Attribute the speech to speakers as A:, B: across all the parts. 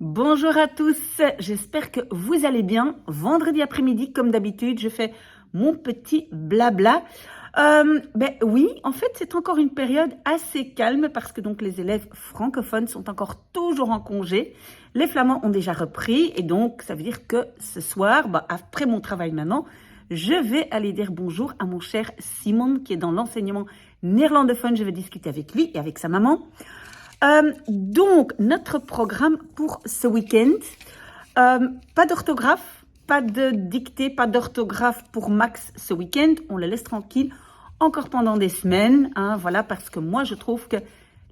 A: Bonjour à tous, j'espère que vous allez bien. Vendredi après-midi, comme d'habitude, je fais mon petit blabla. Oui, en fait, c'est encore une période assez calme parce que donc les élèves francophones sont encore toujours en congé. Les flamands ont déjà repris et donc ça veut dire que ce soir, après mon travail maintenant, je vais aller dire bonjour à mon cher Simon qui est dans l'enseignement néerlandophone. Je vais discuter avec lui et avec sa maman. Donc, notre programme pour ce week-end, pas d'orthographe, pas de dictée, pas d'orthographe pour Max ce week-end. On le laisse tranquille encore pendant des semaines, voilà, parce que moi, je trouve que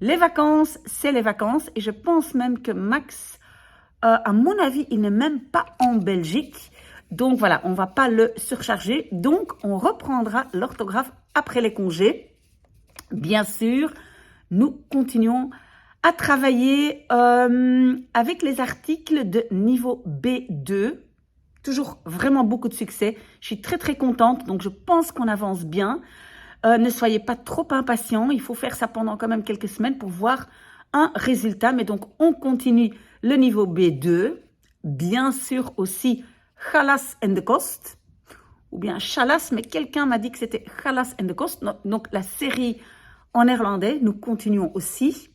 A: les vacances, c'est les vacances. Et je pense même que Max, à mon avis, il n'est même pas en Belgique. Donc, voilà, on ne va pas le surcharger. Donc, on reprendra l'orthographe après les congés. Bien sûr, nous continuons à travailler avec les articles de niveau B2. Toujours vraiment beaucoup de succès. Je suis très très contente, donc je pense qu'on avance bien. Ne soyez pas trop impatients, il faut faire ça pendant quand même quelques semaines pour voir un résultat. Mais donc on continue le niveau B2. Bien sûr aussi Chalas en de Kost, ou bien Chalas, mais quelqu'un m'a dit que c'était Chalas en de Kost. Donc la série en néerlandais, nous continuons aussi.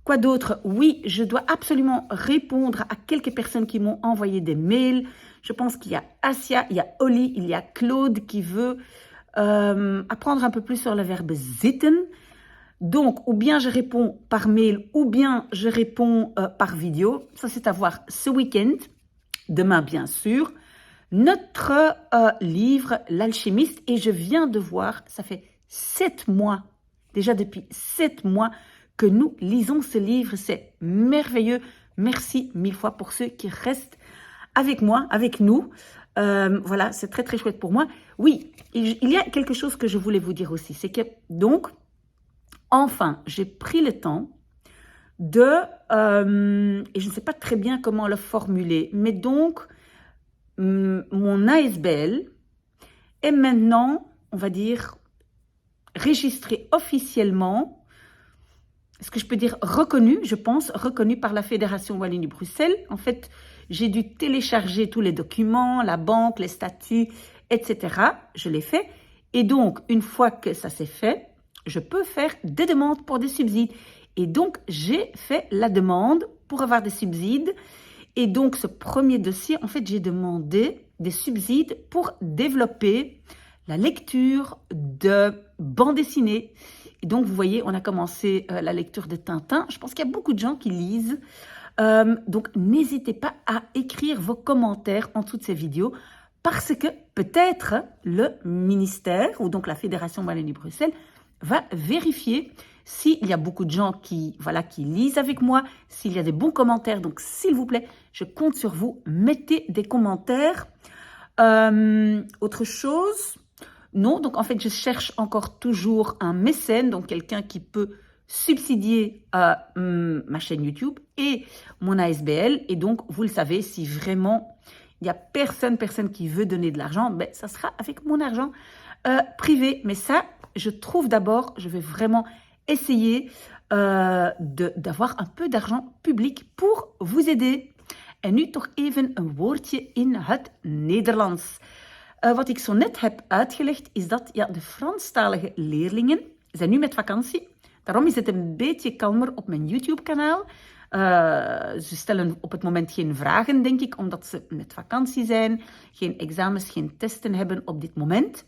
A: Quoi d'autre? Oui, je dois absolument répondre à quelques personnes qui m'ont envoyé des mails. Je pense qu'il y a Asia, il y a Oli, il y a Claude qui veut apprendre un peu plus sur le verbe zitten. Donc, ou bien je réponds par mail, ou bien je réponds par vidéo. Ça, c'est à voir ce week-end. Demain, bien sûr. Notre livre, L'Alchimiste, et je viens de voir, ça fait 7 mois, déjà depuis 7 mois, que nous lisons ce livre, c'est merveilleux. Merci 1000 fois pour ceux qui restent avec moi, avec nous. Voilà, c'est très très chouette pour moi. Oui, il y a quelque chose que je voulais vous dire aussi, c'est que donc, enfin, j'ai pris le temps de, et je ne sais pas très bien comment le formuler, mais donc, mon ASBL est maintenant, on va dire, registré officiellement. Est-ce que je peux dire reconnu, je pense, reconnu par la Fédération Wallonie-Bruxelles. En fait, j'ai dû télécharger tous les documents, la banque, les statuts, etc. Je l'ai fait. Et donc, une fois que ça s'est fait, je peux faire des demandes pour des subsides. Et donc, j'ai fait la demande pour avoir des subsides. Et donc, ce premier dossier, en fait, j'ai demandé des subsides pour développer la lecture de bandes dessinées. Et donc, vous voyez, on a commencé la lecture de Tintin. Je pense qu'il y a beaucoup de gens qui lisent. Donc, n'hésitez pas à écrire vos commentaires en dessous de ces vidéos parce que peut-être le ministère ou donc la Fédération Wallonie-Bruxelles va vérifier s'il y a beaucoup de gens qui lisent avec moi, s'il y a des bons commentaires. Donc, s'il vous plaît, je compte sur vous. Mettez des commentaires. Autre chose? Non, donc en fait, je cherche encore toujours un mécène, donc quelqu'un qui peut subsidier ma chaîne YouTube et mon ASBL. Et donc, vous le savez, si vraiment il n'y a personne qui veut donner de l'argent, ben, ça sera avec mon argent privé. Mais ça, je trouve d'abord, je vais vraiment essayer d'avoir un peu d'argent public pour vous aider. En nu toch even een woordje in het Nederlands. Wat ik zo net heb uitgelegd is dat de Franstalige leerlingen zijn nu met vakantie. Daarom is het een beetje kalmer op mijn YouTube-kanaal. Ze stellen op het moment geen vragen, denk ik, omdat ze met vakantie zijn. Geen examens, geen testen hebben op dit moment.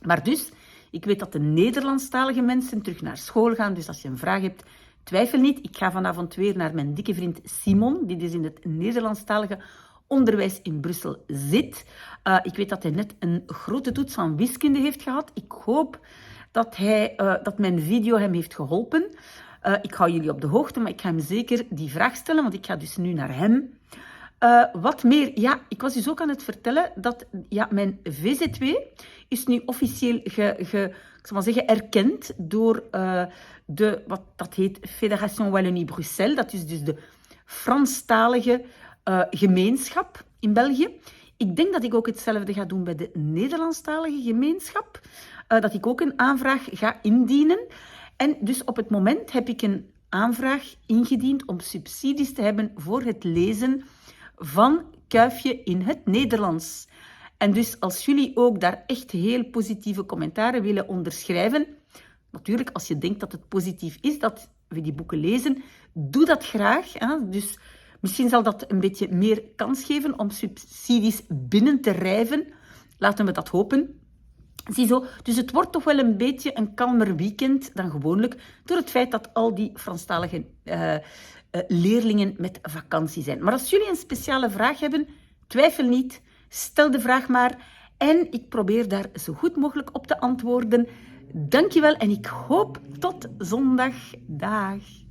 A: Maar dus, ik weet dat de Nederlandstalige mensen terug naar school gaan. Dus als je een vraag hebt, twijfel niet. Ik ga vanavond weer naar mijn dikke vriend Simon, die dus in het Nederlandstalige onderwijs in Brussel zit. Ik weet dat hij net een grote toets van wiskunde heeft gehad. Ik hoop dat mijn video hem heeft geholpen. Ik hou jullie op de hoogte, maar ik ga hem zeker die vraag stellen, want ik ga dus nu naar hem. Wat meer? Ja, ik was dus ook aan het vertellen dat mijn VZ2 is nu officieel erkend door wat dat heet Fédération Wallonie-Bruxelles. Dat is dus de Franstalige gemeenschap in België. Ik denk dat ik ook hetzelfde ga doen bij de Nederlandstalige gemeenschap. Dat ik ook een aanvraag ga indienen. En dus op het moment heb ik een aanvraag ingediend om subsidies te hebben voor het lezen van Kuifje in het Nederlands. En dus als jullie ook daar echt heel positieve commentaren willen onderschrijven, natuurlijk als je denkt dat het positief is dat we die boeken lezen, doe dat graag. Hè? Dus misschien zal dat een beetje meer kans geven om subsidies binnen te rijven. Laten we dat hopen. Ziezo, dus het wordt toch wel een beetje een kalmer weekend dan gewoonlijk, door het feit dat al die Franstalige leerlingen met vakantie zijn. Maar als jullie een speciale vraag hebben, twijfel niet, stel de vraag maar en ik probeer daar zo goed mogelijk op te antwoorden. Dankjewel en ik hoop tot zondag. Dag.